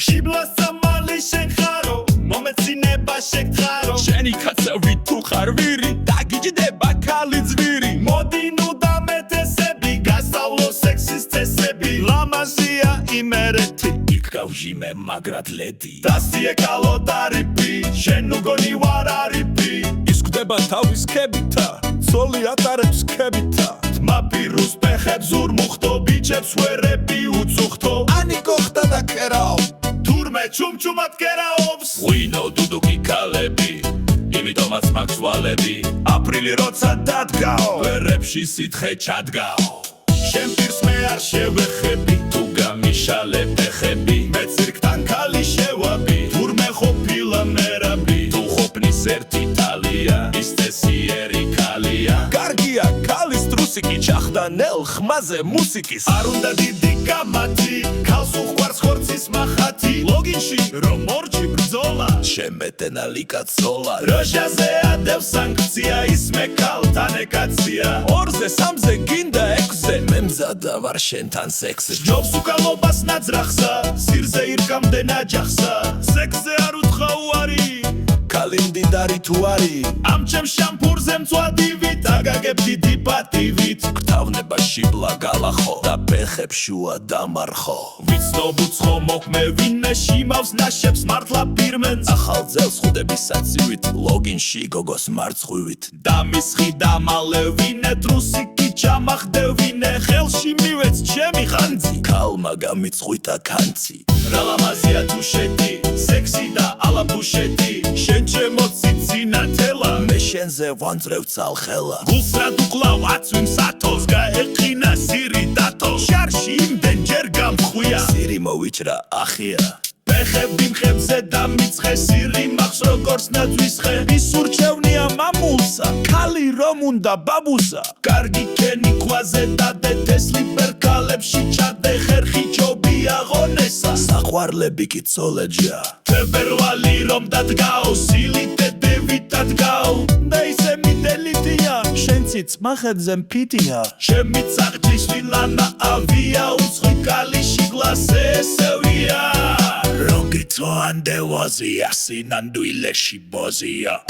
შიბლას სამალი შენ ხარო მომეცინება შეგთხარო შენი კაცები თუ ხარ ვირი დაგიჯდება ქალი ძვირი მოდი ნუ დამეთესები გასავლო სექსის წესები ლამაზია იმერეთი იქ გავჟიმე მაგრად ლედი დასიე კალოდარიფი შენ უგონი ვარ არიფი ის გვდება თავის ქებითა ცოლი ატარებს ქებითა მაპირუს ფეხებს ურმუხტო ბიჭებს ვერები უწუხტო ანი გოხტა და კერაო თურმე ჩუმჩუმად კერაობს ვინო დუდუკი ქალები იმიტომაც მაქსვალები აპრილი როცა დადგაო ვერებში სითხე ჩადგაო შენ პირს მე არ შევეხები თუ გამიშალე ფეხები მე ცირკთან ქალი შევაბი თურმე ყოფილა მერაბი თუ ყოფნის ერთი თალია ის წესიერი ქალია კარგია ქალის ტრუსიკი ჩახდანელ ხმაზე მუსიკის არ უნდა დიდი გამათი ქალს უყვარს ხორცის მახათი ლოგინში რომ მორჩი ბრძოლა შემეტენა ლიკაცოლა როჟაზე ადევ სანქცია ისმე ქალთან ეკაცია ორზე სამზე გინდა ექვსზე მე მზადა ვარ შენთან სექსზე ჯობს უკალობას ნაძრახსა სირზე ირკამდე ნაჯახსა სექსზე არ უთხრა უარი კალინდიდარი თუ არის ამ ჩემ შამპურზე მწვადივით აგაგებ დიდი პატივით გთავნება შიბლა გალახო და ფეხებს შუა დამარხო ვიცნობ უცხო მოქმე ვინმე შიმავს ნაშებს მართლა პირმენს ახალ ძელს ხუდების საცივით ლოგინში გოგოს მარცხვივით დამისხი დამალე ვინე ტრუსიკი ჩამახდე ვინე ხელში მივეც ჩემი ხანძი ქალმა გამიწხვითა კანცი რა ლამაზია თუ შედი სექსი და ალაბუშეთი შენ ჩემო ციცინათელა მე შენზე ვანძრევ ცალხელა გულს რა დუკლავ აცვიმ სათოს გაეყინა სირი დათო შარში იმდენ ჯერ გამხვია სირი მოვიჭრა ახია ფეხები მხებზე დამიცხე სირი მახს როგორც ნაძვის ხე ის ურჩევნია მამულსა ქალი რომ უნდა ბაბუსა კარგი კენი ქვაზე დადე თესლი პერკალებში ჩადე ხერხი ჯობი აღონესა საყვარლები კი ცოლეჯა თებერვალი რომ დადგაო სილიტედევით დადგაო და ისე მიდელიტია შენციც მახეთზე მფიტია ჩემი წაღჭის ვილანა ავია უცხი კალიში გლასე ესევია Rongito ande wazia sinanduileshi bozia